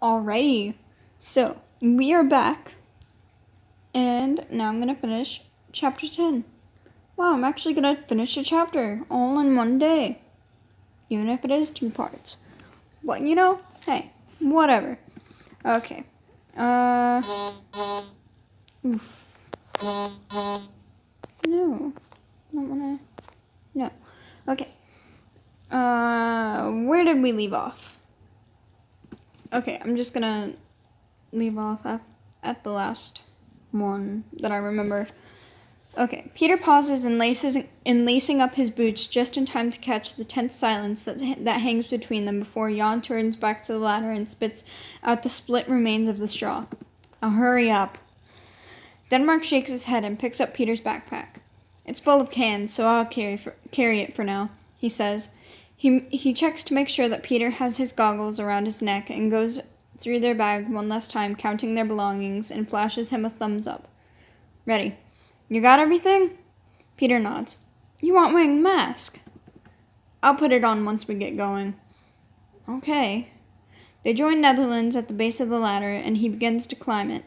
Alrighty, so we are back, and now I'm gonna finish chapter 10. Wow, I'm actually gonna finish a chapter all in one day, even if it is 2 parts. But hey, whatever. Okay, oof. No, I don't wanna, no. Okay, where did we leave off? Okay, I'm just gonna leave off at the last one that I remember. Okay, Peter pauses in lacing up his boots just in time to catch the tense silence that hangs between them before Jan turns back to the ladder and spits out the split remains of the straw. I'll hurry up. Denmark shakes his head and picks up Peter's backpack. It's full of cans, so I'll carry it for now, he says. He checks to make sure that Peter has his goggles around his neck and goes through their bag one last time, counting their belongings, and flashes him a thumbs up. Ready. You got everything? Peter nods. You aren't wearing a mask. I'll put it on once we get going. Okay. They join Netherlands at the base of the ladder, and he begins to climb it.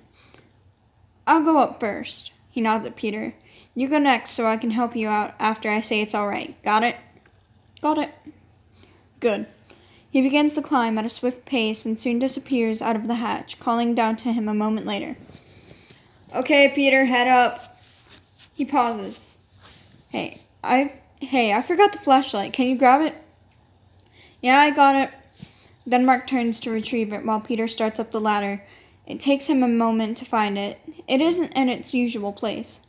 I'll go up first. He nods at Peter. You go next so I can help you out after I say it's all right. Got it? Got it. Good. He begins to climb at a swift pace and soon disappears out of the hatch, calling down to him a moment later. Okay, Peter, head up. He pauses. Hey, I forgot the flashlight. Can you grab it? Yeah, I got it. Denmark turns to retrieve it while Peter starts up the ladder. It takes him a moment to find it. It isn't in its usual place.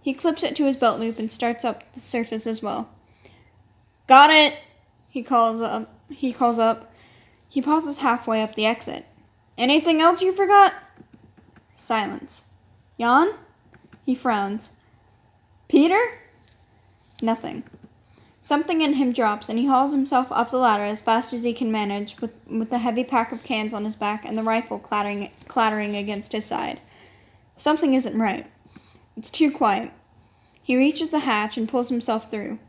He clips it to his belt loop and starts up the surface as well. Got it! He calls up. He pauses halfway up the exit. Anything else you forgot? Silence. Jan? He frowns. Peter? Nothing. Something in him drops, and he hauls himself up the ladder as fast as he can manage, with the heavy pack of cans on his back and the rifle clattering against his side. Something isn't right. It's too quiet. He reaches the hatch and pulls himself through.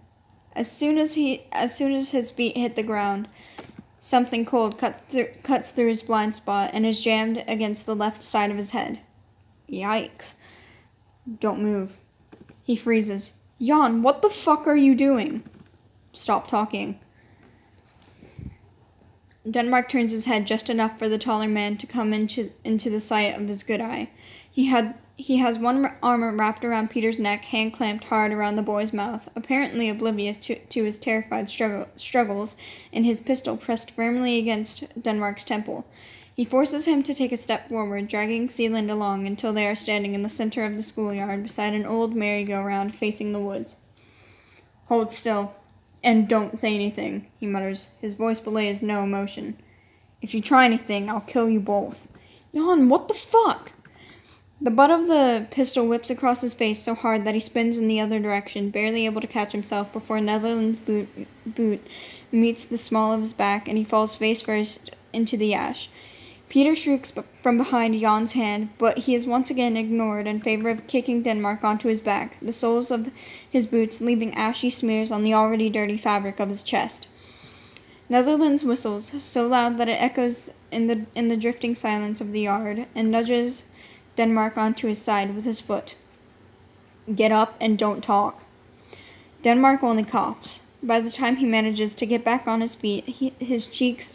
As soon as his feet hit the ground, something cold cuts through his blind spot and is jammed against the left side of his head. Yikes. Don't move. He freezes. Jan, what the fuck are you doing? Stop talking. Denmark turns his head just enough for the taller man to come into the sight of his good eye. He has one arm wrapped around Peter's neck, hand clamped hard around the boy's mouth, apparently oblivious to his terrified struggles, and his pistol pressed firmly against Denmark's temple. He forces him to take a step forward, dragging Sealand along until they are standing in the center of the schoolyard beside an old merry-go-round facing the woods. Hold still, and don't say anything, he mutters. His voice belays no emotion. If you try anything, I'll kill you both. Jan, what the fuck? The butt of the pistol whips across his face so hard that he spins in the other direction, barely able to catch himself before Netherlands' boot meets the small of his back, and he falls face first into the ash. Peter shrieks from behind Jan's hand, but he is once again ignored in favor of kicking Denmark onto his back, the soles of his boots leaving ashy smears on the already dirty fabric of his chest. Netherlands whistles, so loud that it echoes in the drifting silence of the yard, and nudges Denmark onto his side with his foot. Get up and don't talk. Denmark only coughs. By the time he manages to get back on his feet, his cheeks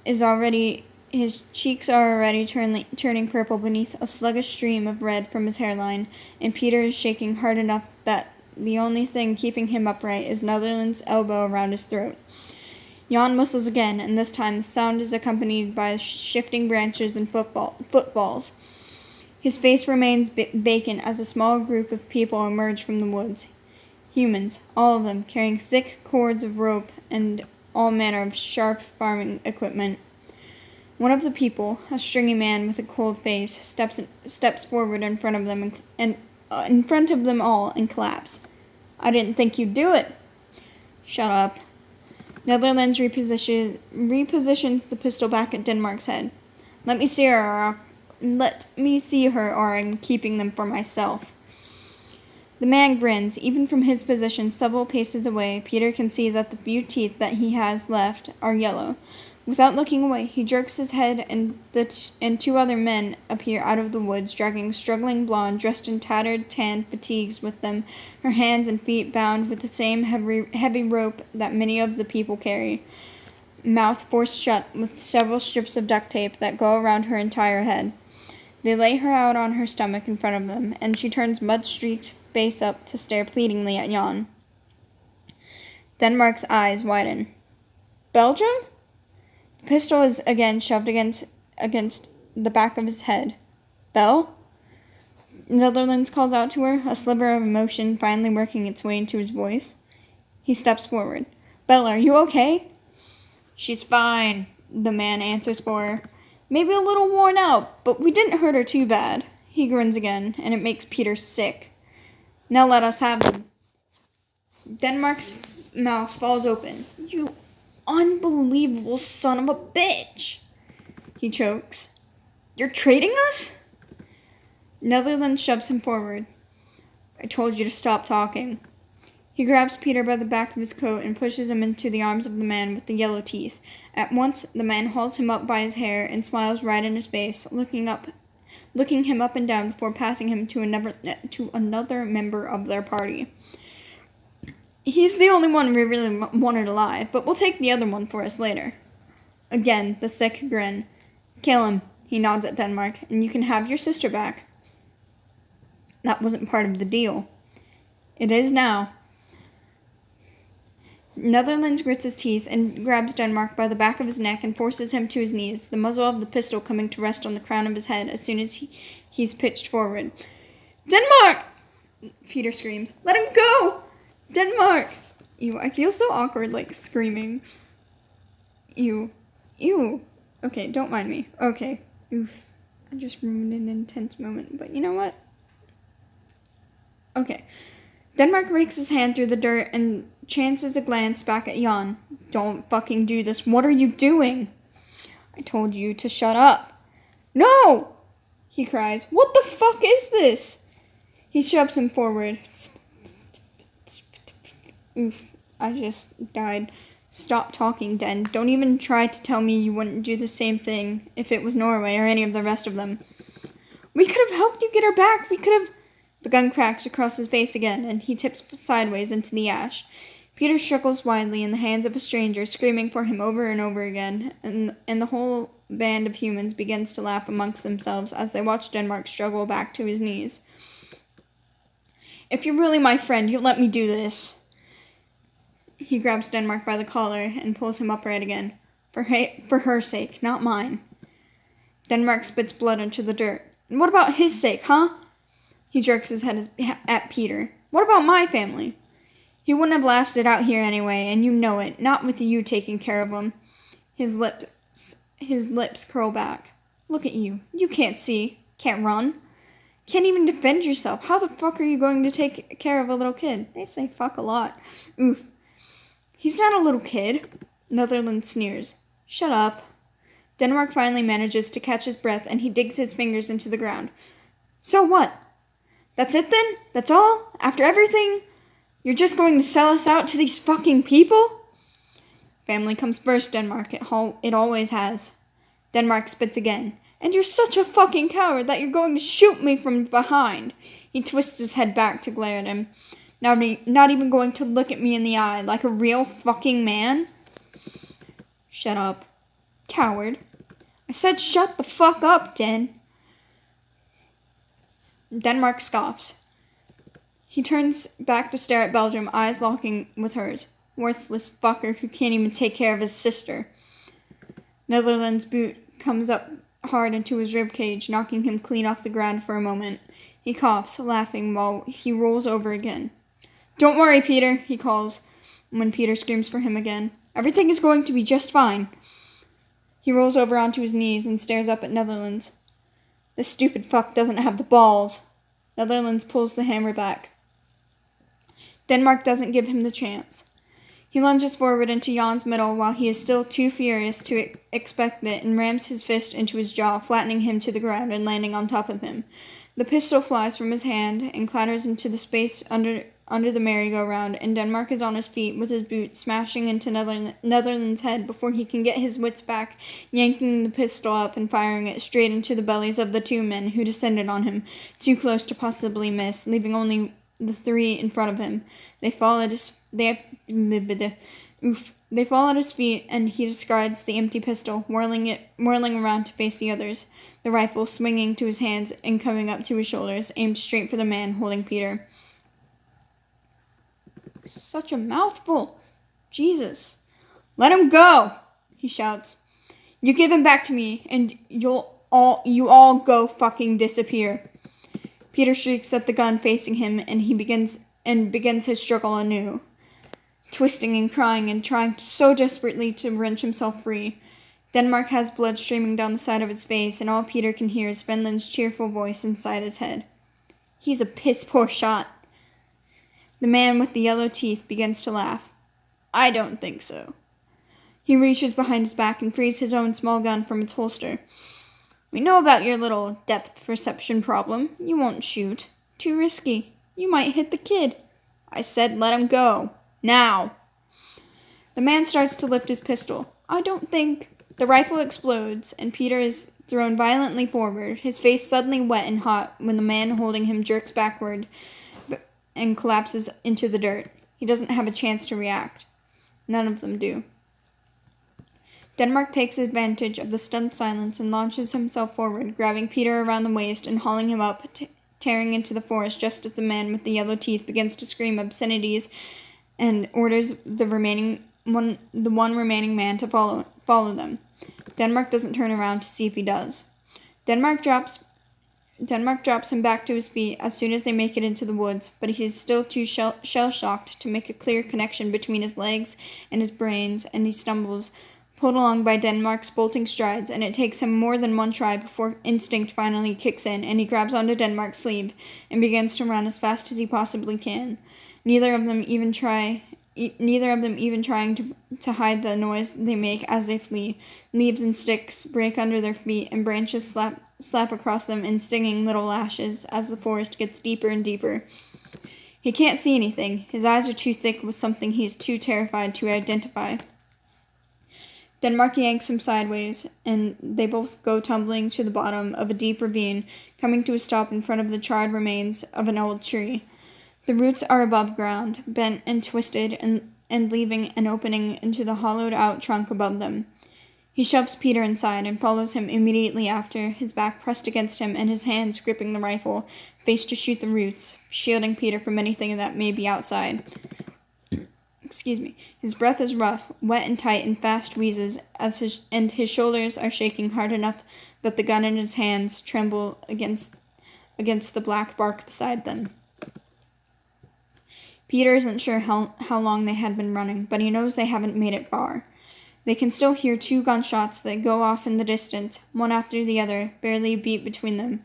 are already turning purple beneath a sluggish stream of red from his hairline, and Peter is shaking hard enough that the only thing keeping him upright is Netherlands' elbow around his throat. Jan whistles again, and this time the sound is accompanied by shifting branches and footfalls. His face remains vacant as a small group of people emerge from the woods. Humans, all of them, carrying thick cords of rope and all manner of sharp farming equipment. One of the people, a stringy man with a cold face, steps forward in front of them and in front of them all and claps. I didn't think you'd do it. Shut up. Netherlands repositions the pistol back at Denmark's head. Let me see her, or I'm keeping them for myself. The man grins. Even from his position several paces away, Peter can see that the few teeth that he has left are yellow, Without looking away, he jerks his head, and two other men appear out of the woods, dragging a struggling blonde dressed in tattered tan fatigues with them, her hands and feet bound with the same heavy rope that many of the people carry, mouth forced shut with several strips of duct tape that go around her entire head. They lay her out on her stomach in front of them, and she turns mud-streaked face up to stare pleadingly at Jan. Denmark's eyes widen. Belgium? The pistol is again shoved against the back of his head. Belle? Netherlands calls out to her, a sliver of emotion finally working its way into his voice. He steps forward. Belle, are you okay? She's fine, the man answers for her. Maybe a little worn out, but we didn't hurt her too bad. He grins again, and it makes Peter sick. Now let us have him. Denmark's mouth falls open. You unbelievable son of a bitch, he chokes. You're trading us? Netherlands shoves him forward. I told you to stop talking. He grabs Peter by the back of his coat and pushes him into the arms of the man with the yellow teeth. At once, the man hauls him up by his hair and smiles right in his face, looking him up and down before passing him to another member of their party. He's the only one we really wanted alive, but we'll take the other one for us later. Again, the sick grin. Kill him, he nods at Denmark, and you can have your sister back. That wasn't part of the deal. It is now. Netherlands grits his teeth and grabs Denmark by the back of his neck and forces him to his knees, the muzzle of the pistol coming to rest on the crown of his head as soon as he's pitched forward. Denmark! Peter screams. Let him go! Denmark! Ew, I feel so awkward, like, screaming. Ew. Okay, don't mind me. Okay. Oof. I just ruined an intense moment, but you know what? Okay. Denmark rakes his hand through the dirt and chances a glance back at Jan. Don't fucking do this. What are you doing? I told you to shut up. No! He cries. What the fuck is this? He shoves him forward. Oof, I just died. Stop talking, Den. Don't even try to tell me you wouldn't do the same thing if it was Norway or any of the rest of them. We could have helped you get her back. We could have... The gun cracks across his face again, and he tips sideways into the ash. Peter struggles wildly in the hands of a stranger, screaming for him over and over again, and the whole band of humans begins to laugh amongst themselves as they watch Denmark struggle back to his knees. If you're really my friend, you'll let me do this. He grabs Denmark by the collar and pulls him upright again. For her sake, not mine. Denmark spits blood into the dirt. And what about his sake, huh? He jerks his head at Peter. What about my family? He wouldn't have lasted out here anyway, and you know it. Not with you taking care of him. His lips curl back. Look at you. You can't see. Can't run. Can't even defend yourself. How the fuck are you going to take care of a little kid? They say fuck a lot. Oof. He's not a little kid. Netherlands sneers. Shut up. Denmark finally manages to catch his breath, and he digs his fingers into the ground. So what? That's it then? That's all? After everything? You're just going to sell us out to these fucking people? Family comes first, Denmark. It always has. Denmark spits again. And you're such a fucking coward that you're going to shoot me from behind. He twists his head back to glare at him. Not even going to look at me in the eye like a real fucking man? Shut up. Coward. I said shut the fuck up, Den. Denmark scoffs. He turns back to stare at Belgium, eyes locking with hers. Worthless fucker who can't even take care of his sister. Netherlands' boot comes up hard into his ribcage, knocking him clean off the ground for a moment. He coughs, laughing, while he rolls over again. Don't worry, Peter, he calls, when Peter screams for him again. Everything is going to be just fine. He rolls over onto his knees and stares up at Netherlands. This stupid fuck doesn't have the balls. Netherlands pulls the hammer back. Denmark doesn't give him the chance. He lunges forward into Jan's middle while he is still too furious to expect it and rams his fist into his jaw, flattening him to the ground and landing on top of him. The pistol flies from his hand and clatters into the space under the merry-go-round, and Denmark is on his feet with his boot smashing into Netherland's head before he can get his wits back, yanking the pistol up and firing it straight into the bellies of the two men who descended on him, too close to possibly miss, leaving only the three in front of him. They fall at his feet, and he discards the empty pistol, whirling around to face the others, the rifle swinging to his hands and coming up to his shoulders, aimed straight for the man holding Peter. Such a mouthful. Jesus. Let him go, he shouts. You give him back to me, and you all go fucking disappear. Peter shrieks at the gun facing him, and he begins his struggle anew, twisting and crying and trying so desperately to wrench himself free. Denmark has blood streaming down the side of his face, and all Peter can hear is Finland's cheerful voice inside his head. He's a piss-poor shot. The man with the yellow teeth begins to laugh. I don't think so. He reaches behind his back and frees his own small gun from its holster. We know about your little depth perception problem. You won't shoot. Too risky. You might hit the kid. I said let him go. Now. The man starts to lift his pistol. I don't think... The rifle explodes, and Peter is thrown violently forward, his face suddenly wet and hot when the man holding him jerks backward and collapses into the dirt. He doesn't have a chance to react. None of them do. Denmark takes advantage of the stunned silence and launches himself forward, grabbing Peter around the waist and hauling him up, tearing into the forest just as the man with the yellow teeth begins to scream obscenities and orders the one remaining man to follow them. Denmark doesn't turn around to see if he does. Denmark drops him back to his feet as soon as they make it into the woods, but he's still too shell-shocked to make a clear connection between his legs and his brains, and he stumbles, pulled along by Denmark's bolting strides, and it takes him more than one try before instinct finally kicks in, and he grabs onto Denmark's sleeve and begins to run as fast as he possibly can. Neither of them even trying to hide the noise they make as they flee. Leaves and sticks break under their feet, and branches slap across them in stinging little lashes as the forest gets deeper and deeper. He can't see anything. His eyes are too thick with something he is too terrified to identify. Denmark yanks him sideways, and they both go tumbling to the bottom of a deep ravine, coming to a stop in front of the charred remains of an old tree. The roots are above ground, bent and twisted, and leaving an opening into the hollowed-out trunk above them. He shoves Peter inside and follows him immediately after, his back pressed against him and his hands gripping the rifle, face to shoot the roots, shielding Peter from anything that may be outside. His breath is rough, wet and tight, and fast wheezes, and his shoulders are shaking hard enough that the gun in his hands tremble against the black bark beside them. Peter isn't sure how long they had been running, but he knows they haven't made it far. They can still hear 2 gunshots that go off in the distance, one after the other, barely a beat between them.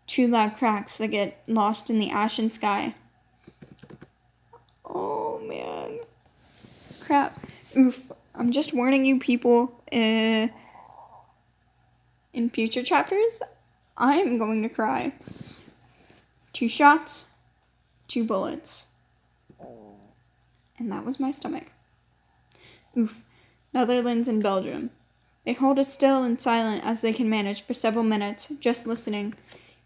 2 loud cracks that get lost in the ashen sky. Oh, man. Crap. Oof. I'm just warning you people, in future chapters, I am going to cry. 2 shots, 2 bullets. And that was my stomach. Oof. Netherlands and Belgium. They hold as still and silent as they can manage for several minutes, just listening.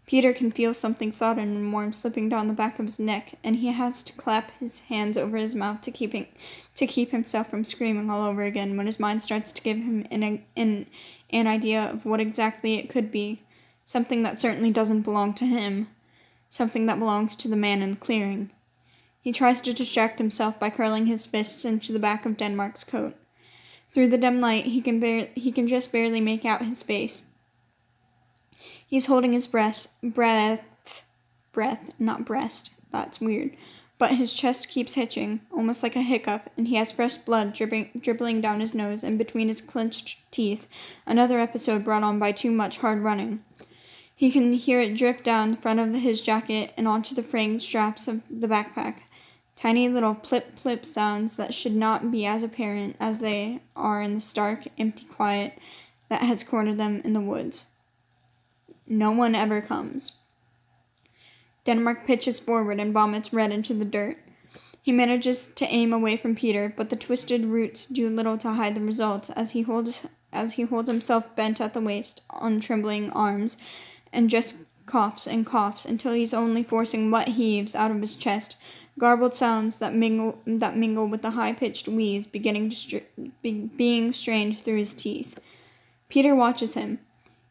Peter can feel something sodden and warm slipping down the back of his neck, and he has to clap his hands over his mouth to keep himself from screaming all over again when his mind starts to give him an idea of what exactly it could be. Something that certainly doesn't belong to him. Something that belongs to the man in the clearing. He tries to distract himself by curling his fists into the back of Denmark's coat. Through the dim light, he can just barely make out his face. He's holding his breath, not breast, that's weird, but his chest keeps hitching, almost like a hiccup, and he has fresh blood dribbling down his nose and between his clenched teeth, another episode brought on by too much hard running. He can hear it drip down the front of his jacket and onto the frayed straps of the backpack. Tiny little plip-plip sounds that should not be as apparent as they are in the stark, empty quiet that has cornered them in the woods. No one ever comes. Denmark pitches forward and vomits red into the dirt. He manages to aim away from Peter, but the twisted roots do little to hide the results as he holds himself bent at the waist on trembling arms and just coughs and coughs until he's only forcing wet heaves out of his chest, garbled sounds that mingle with the high-pitched wheeze being strained through his teeth. Peter watches him.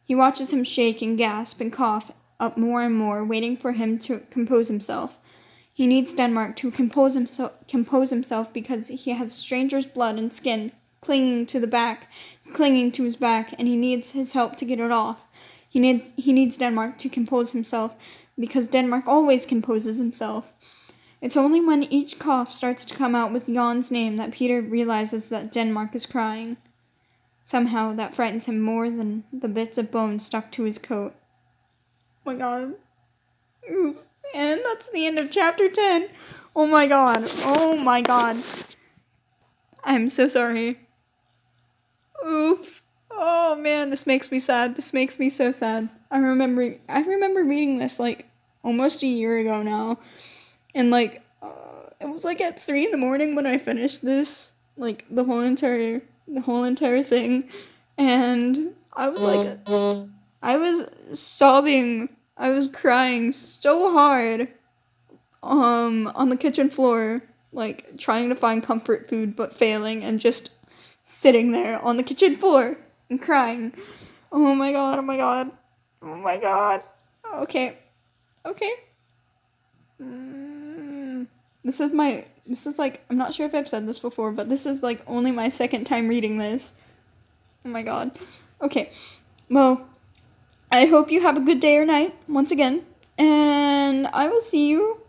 He watches him shake and gasp and cough up more and more, waiting for him to compose himself. He needs Denmark to compose himself because he has stranger's blood and skin clinging to his back, and he needs his help to get it off. He needs Denmark to compose himself because Denmark always composes himself. It's only when each cough starts to come out with Jan's name that Peter realizes that Denmark is crying. Somehow that frightens him more than the bits of bone stuck to his coat. Oh my god. Oof. And that's the end of chapter 10. Oh my god. Oh my god. I'm so sorry. Oof. Oh man, this makes me sad. This makes me so sad. I remember reading this like almost a year ago now. And like it was like at 3 a.m. when I finished this, like the whole entire thing, and I was sobbing. I was crying so hard on the kitchen floor, like trying to find comfort food but failing, and just sitting there on the kitchen floor and crying. Oh my god, oh my god, oh my god. Okay. This is like, I'm not sure if I've said this before, but this is like only my second time reading this. Oh my god. Okay. Well, I hope you have a good day or night, once again, and I will see you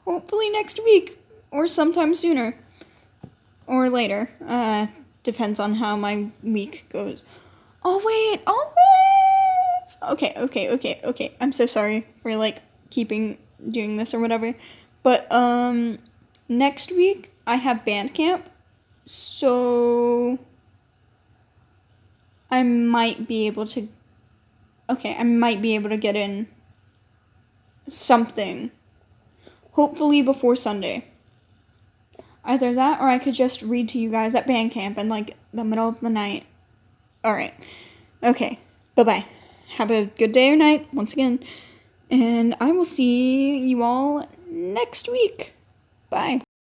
hopefully next week, or sometime sooner, or later. Depends on how my week goes. Oh wait! Okay. I'm so sorry for like doing this or whatever, but next week I have band camp, so I might be able to get in something, hopefully before Sunday. Either that, or I could just read to you guys at band camp in like the middle of the night. Alright. Okay. Bye-bye. Have a good day or night, once again. And I will see you all next week. Bye.